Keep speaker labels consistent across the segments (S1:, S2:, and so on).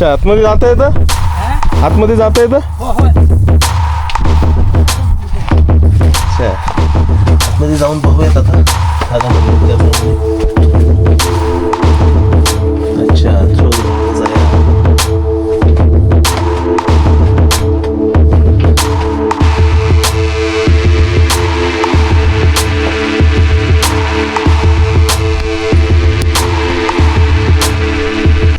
S1: अच्छा, आतमध्ये जाता येतं? आतमध्ये जाता येतं? अच्छा, आतमध्ये जाऊन बघूयात आता. अच्छा,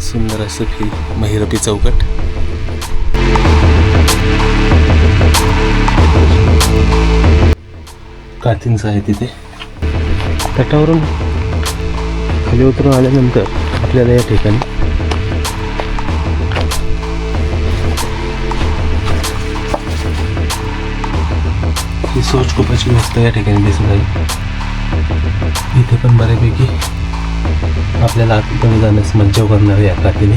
S1: सुंदर असं ही महिरपी चौकट. कातींच आहे तिथे. तटावरून खाली उतरून आल्यानंतर आपल्याला या ठिकाणी ही सोच खूपच व्यवस्था या ठिकाणी दिसत आहे. इथे पण बऱ्यापैकी आपल्याला आतमध्ये जाण्यास मज्जा करणार या कातीने.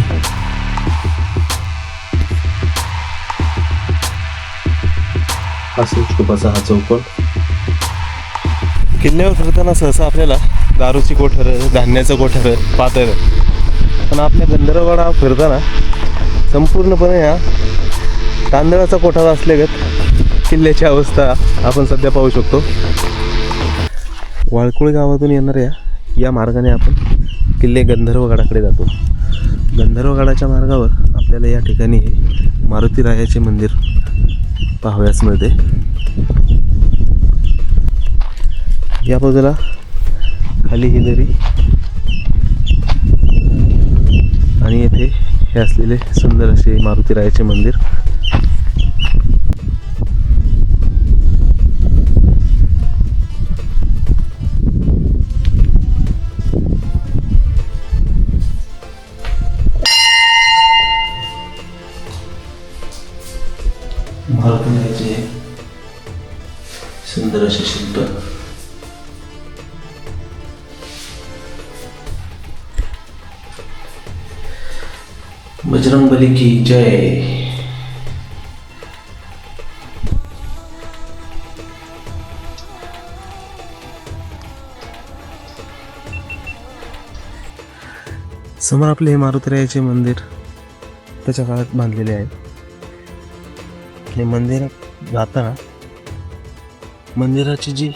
S1: हा सोचकुपाचा हा चौकट. किल्ल्यावर फिरताना सहसा आपल्याला दारूची कोठरं, धान्याचं कोठरं, पातळ, पण आपल्या गंधर्वगडावर फिरताना संपूर्णपणे या तांदळाचा कोठारा असल्यागत किल्ल्याची अवस्था आपण सध्या पाहू शकतो. वाळकुळी गावातून येणाऱ्या या मार्गाने आपण किल्ले गंधर्वगडाकडे जातो. गंधर्वगडाच्या मार्गावर आपल्याला या ठिकाणी हे मारुतीरायाचे मंदिर पाहावयास मिळते. या बाजूला खाली ही दरी आणि येथे हे असलेले सुंदर असे मारुतीरायाचे मंदिर. मारुतीरायाचे सुंदर असे शिल्प. बजरंगबली की जय. समोर आपले हे मारुतीरायाचे मंदिर त्याच्या काळात बांधलेले आहे. हे मंदिरात जाताना मंदिराची जी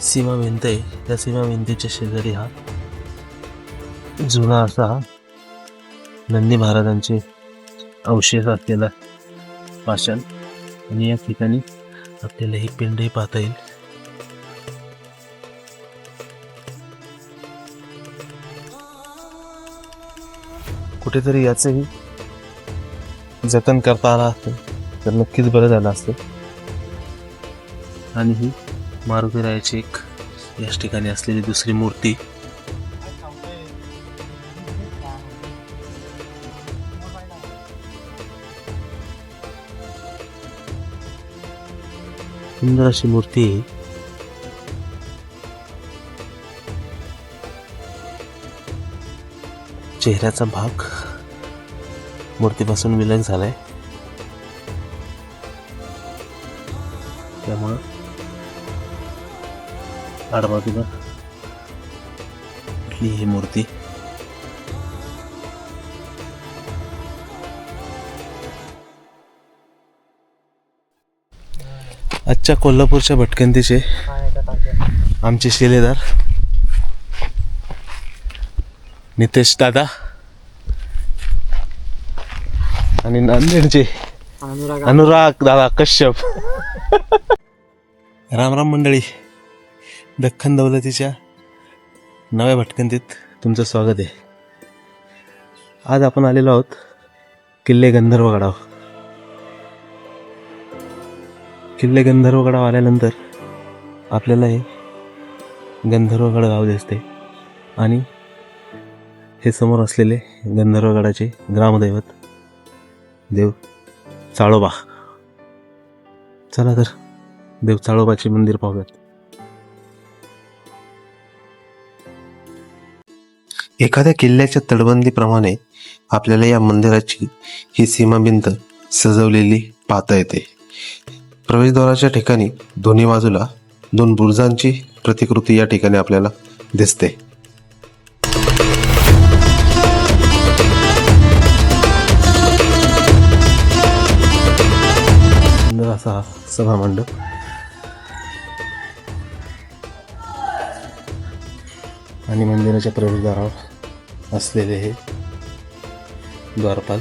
S1: सीमा भिंत आहे त्या सीमा भिंतीच्या शेजारी हा जुना असा नंदी महाराजांचे अवशेष असलेला पाषाण. आणि या ठिकाणी आपल्याला ही पिंडही पाहता येईल. कुठेतरी याचंही जतन करता आलं असतं तर नक्कीच बरं झालं असतं. आणि ही मारुतीरायाची एक याच ठिकाणी असलेली दुसरी मूर्ती. सुंदर अशी मूर्ती आहे. चेहऱ्याचा भाग मूर्तीपासून विलग झालाय, त्यामुळं आडबाजूला ही मूर्ती. आजच्या कोल्हापूरच्या भटकंतीचे आमचे शिलेदार नितेश दादा आणि नांदेडचे अनुराग दादा कश्यप. राम राम मंडळी. दख्खन दौलतीच्या नव्या भटकंतीत तुमचं स्वागत आहे. आज आपण आलेलो आहोत किल्ले गंधर्वगडावर. किल्ले गंधर्वगडावर आल्यानंतर आपल्याला हे गंधर्वगड गाव दिसते आणि हे समोर असलेले गंधर्वगडाचे ग्रामदैवत देव चाळोबा. चला तर देव चाळोबाचे मंदिर पाहूयात. एखाद्या किल्ल्याच्या तटबंदीप्रमाणे आपल्याला या मंदिराची ही सीमाभिंत सजवलेली पाहता येते. प्रवेशद्वाराच्या ठिकाणी दोन्ही बाजूला दोन बुरुजांची प्रतिकृती या ठिकाणी आपल्याला दिसते. असा हा सभामंडप. आणि मंदिराच्या प्रवेशद्वारावर असलेले हे द्वारपाल.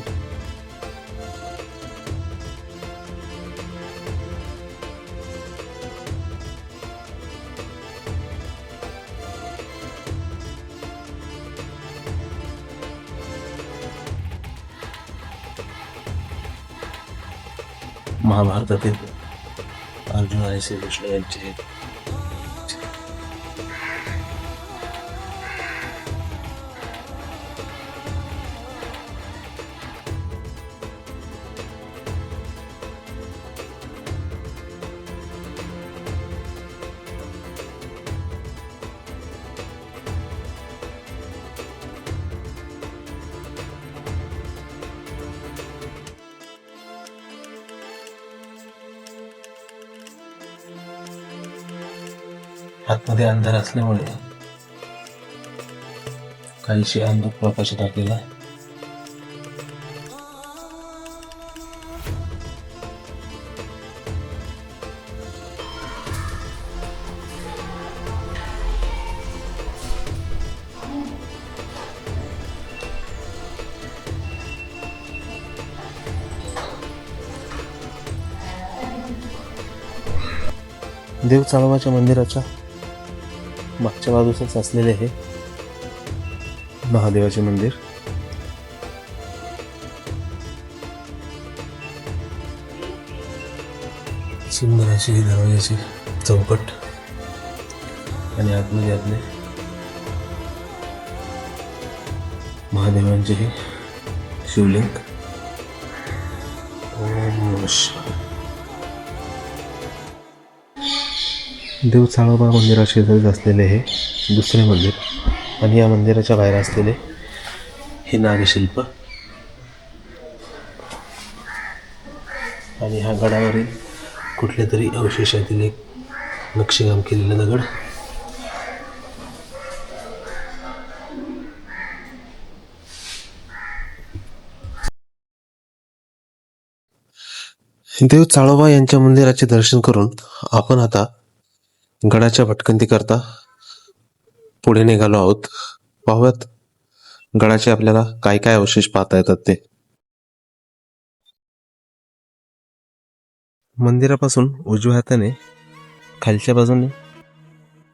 S1: महाभारतातील अर्जुन आणि श्रीकृष्ण यांचे आतमध्ये अंधार असल्यामुळे काहीशी अंधुक प्रकाश टाकलेला आहे. देव चाळोबाच्या मंदिराच्या मागच्या बाजूसच असलेले हे महादेवाचे मंदिर. सुंदर अशी दरवाजाची चौकट आणि आतमध्ये आपले महादेवांचे हे शिवलिंग. ओम नमः शिवाय. देव चाळोबा मंदिरा शेजारीच असलेले हे दुसरे मंदिर आणि या मंदिराच्या बाहेर असलेले हे नागशिल्प आणि ह्या गडावरील कुठल्या तरी अवशेषातील एक नक्षीकाम केलेला दगड. देव चाळोबा यांच्या मंदिराचे दर्शन करून आपण आता गडाच्या भटकंती करता पुढे निघालो आहोत. पाहूयात गडाचे आपल्याला काय काय अवशेष पाहता येतात ते. मंदिरापासून उजव्या हाताने खालच्या बाजूने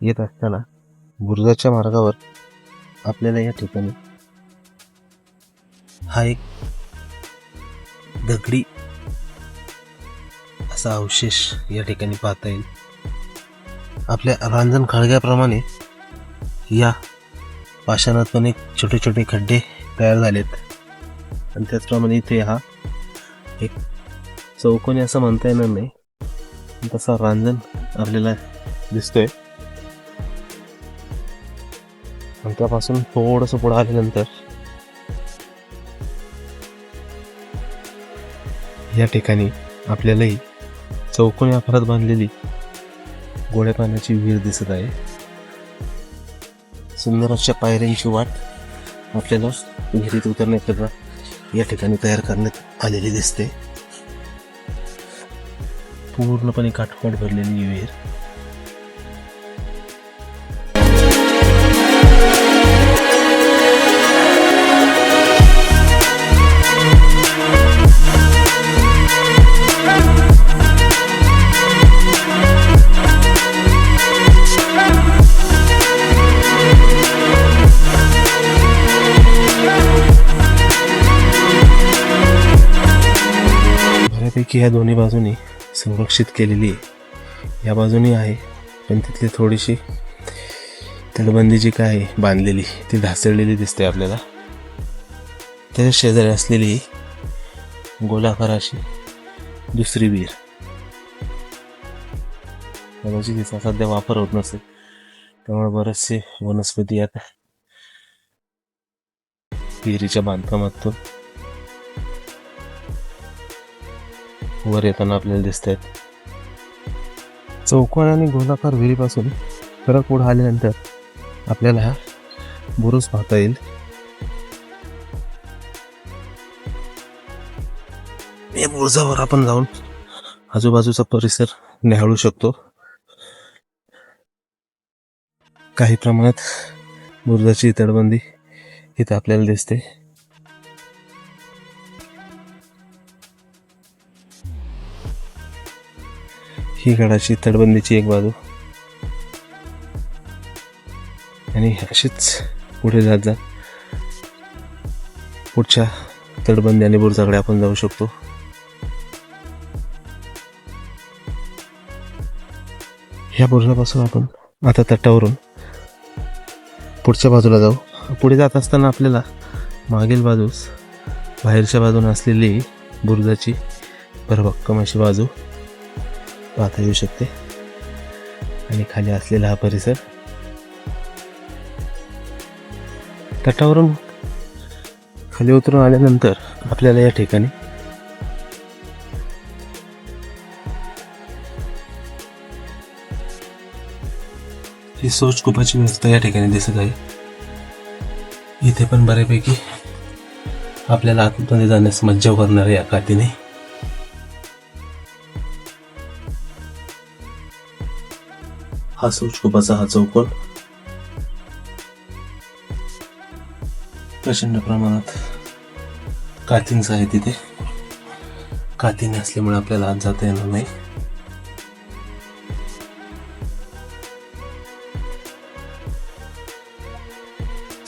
S1: येत असताना बुरुजाच्या मार्गावर आपल्याला या ठिकाणी हा एक दगडी असा अवशेष या ठिकाणी पाहता येईल. आपल्या रांजण खळग्याप्रमाणे या पाषाणात पण एक छोटे छोटे खड्डे तयार झालेत आणि त्याचप्रमाणे इथे हा एक चौकोनी असं म्हणता येणार नाही तसा रांजण आपल्याला दिसतोय. आणि त्यापासून थोडंसं पुढे आल्यानंतर या ठिकाणी आपल्यालाही चौकोनी आकारात बांधलेली गोड्या पाण्याची विहीर दिसत आहे. सुंदर अशा पायऱ्यांची वाट आपल्याला विहिरीत उतरण्याकरता या ठिकाणी तयार करण्यात आलेली दिसते. पूर्णपणे काठोकाठ भरलेली विहीर. बऱ्यापैकी ह्या दोन्ही बाजूनी संरक्षित केलेली आहे. या बाजूनी आहे पण तिथली थोडीशी तटबंदी जी काय आहे बांधलेली ती ढासळलेली दिसते आपल्याला. त्याच्या शेजारी असलेली गोलाकार अशी दुसरी विहीर. कदाचित तिचा सध्या वापर होत नसेल त्यामुळे बरेचसे वनस्पती आता विहिरीच्या बांधकामातून वर येताना आपल्याला दिसत आहेत. चौकोन आणि गोलाकार विहिरीपासून खरं पुढे आल्यानंतर आपल्याला हा बुरुज पाहता येईल. या बुरुजावर आपण जाऊन आजूबाजूचा परिसर निहाळू शकतो. काही प्रमाणात बुरुजाची तटबंदी इथं आपल्याला दिसते. ही गडाची तटबंदीची एक बाजू आणि अशीच पुढे जात जात पुढच्या तटबंदी आणि बुरुजाकडे आपण जाऊ शकतो. ह्या बुरुजापासून आपण आता तटावरून पुढच्या बाजूला जाऊ. पुढे जात असताना आपल्याला मागील बाजूस बाहेरच्या बाजूने असलेली बुरुजाची भरभक्कम अशी बाजू पाहता येऊ शकते आणि खाली असलेला हा परिसर. तटावरून खाली उतरून आल्यानंतर आपल्याला या ठिकाणी ही शौचकूपाची व्यवस्था या ठिकाणी दिसत आहे. इथे पण बऱ्यापैकी आपल्याला आतमध्ये जाण्यास मज्जाव करणार या काठीने. हा शौचकूपाचा हा चौकोन प्रचंड प्रमाणात कातींचा आहे. तिथे कातीने असल्यामुळे आपल्याला आत जाता येणार नाही.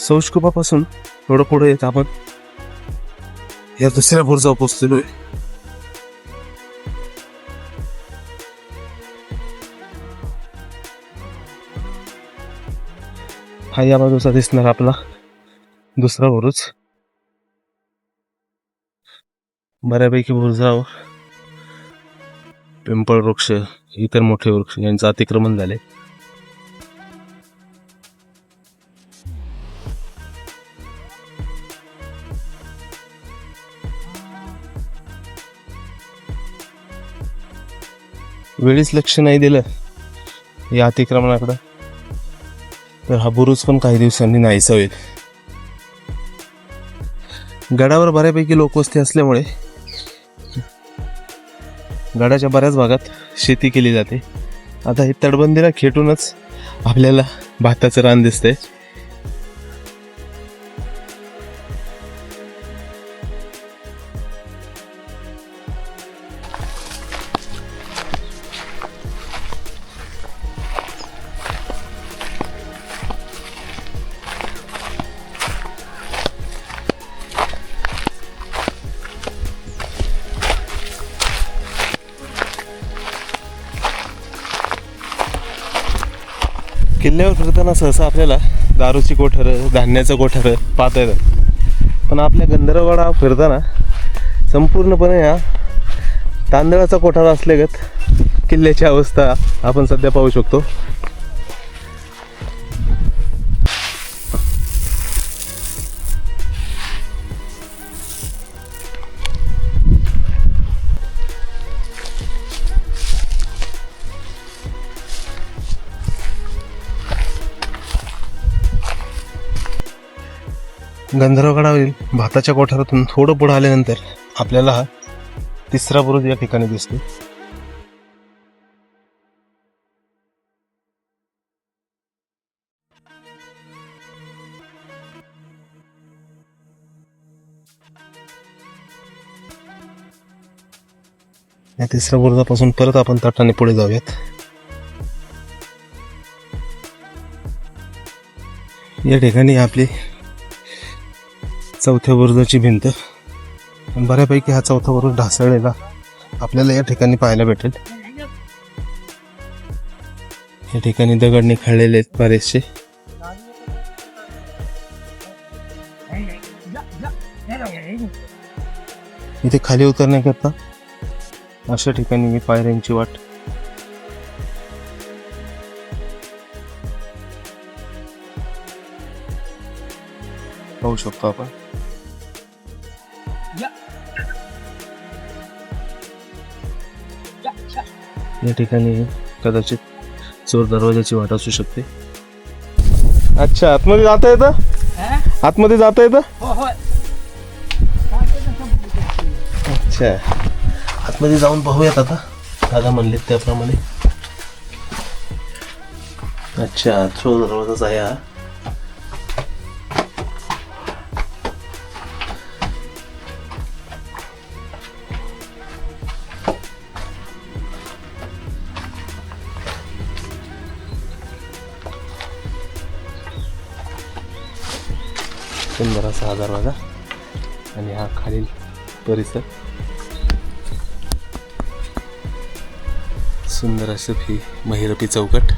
S1: शौचकूपापासून थोडं पुढे येत आपण या दुसऱ्या बुरुजावर पोहोचलेलोय. हा या बाजूचा दिसणार आपला दुसरा बुरुज. बऱ्यापैकी बुरुजावर पिंपळ वृक्ष इतर मोठे वृक्ष यांचं अतिक्रमण झाले. वेळीच लक्ष नाही दिलं या अतिक्रमणाकडं तर हा बुरुज पण काही दिवसांनी नाहीसा होईल. गडावर बऱ्यापैकी लोकवस्ती असल्यामुळे गडाच्या बऱ्याच भागात शेती केली जाते. आता ही तटबंदीला खेटूनच आपल्याला भाताचं रान दिसतंय. किल्ल्यावर फिरताना सहसा आपल्याला दारूची कोठरं धान्याचं कोठरं पाहता येतं. पण आपल्या गंधर्वगडावर फिरताना संपूर्णपणे या तांदळाचा कोठारा असल्यागत किल्ल्याची अवस्था आपण सध्या पाहू शकतो. गंधर्वगडावरील भाताच्या कोठारातून थोडं पुढे आल्यानंतर आपल्याला हा तिसरा बुरुज या ठिकाणी दिसतो. या तिसऱ्या बुरुजापासून परत आपण तटाने पुढे जाऊयात. या ठिकाणी आपली चौथ्या बुरुजाची भिंत बऱ्यापैकी हा चौथा बुरुज ढासळलेला आपल्याला या ठिकाणी पाहायला भेटेल. या ठिकाणी दगड निखळलेले आहेत बरेचसे. इथे खाली उतरण्याकरता अशा ठिकाणी पायऱ्यांची वाट पाहू शकतो आपण. या ठिकाणी कदाचित चोर दरवाजाची वाट असू शकते. अच्छा, आतमध्ये जाता येतं? आतमध्ये जाता येतं? अच्छा, आतमध्ये जाऊन पाहूयात आता. दादा म्हणले त्याप्रमाणे. अच्छा, तो दरवाजाच आहे हा. सुंदर असा हा दरवाजा आणि हा खालील परिसर. सुंदर असं ही महिरपी चौकट.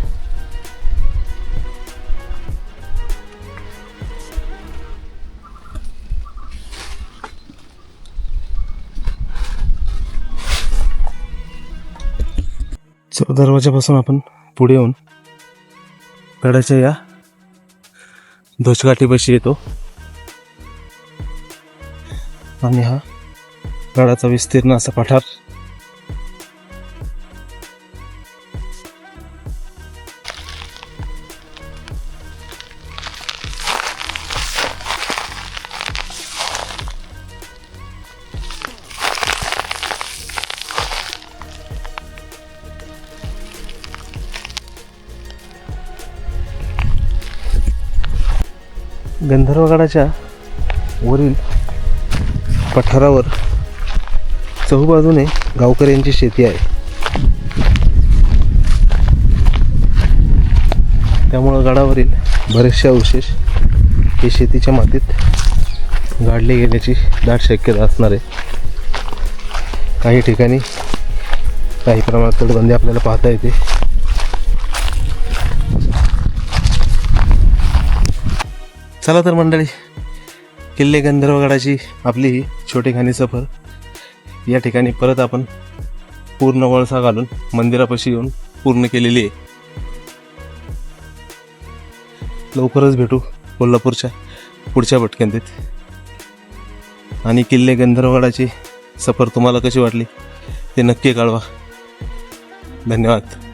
S1: दरवाजापासून आपण पुढे येऊन गडाच्या या ध्वजगाठीपाशी येतो आणि हा गडाचा विस्तीर्ण असा पठार. गंधर्वगडाच्या वरील पठारावर चहूबाजूने गावकऱ्यांची शेती आहे. त्यामुळं गडावरील बरेचसे अवशेष हे शेतीच्या मातीत गाडले गेल्याची दाट शक्यता असणार आहे. काही ठिकाणी काही प्रमाणात तटबंदी आपल्याला पाहता येते. चला तर मंडळी, किल्ले गंधर्वगडाची आपली ही छोटेखानी सफर या ठिकाणी परत आपण पूर्ण वळसा घालून मंदिरापाशी येऊन पूर्ण केलेली आहे. लवकरच भेटू कोल्हापूरच्या पुढच्या भटकंतीत. आणि किल्ले गंधर्वगडाची सफर तुम्हाला कशी वाटली ते नक्की कळवा. धन्यवाद.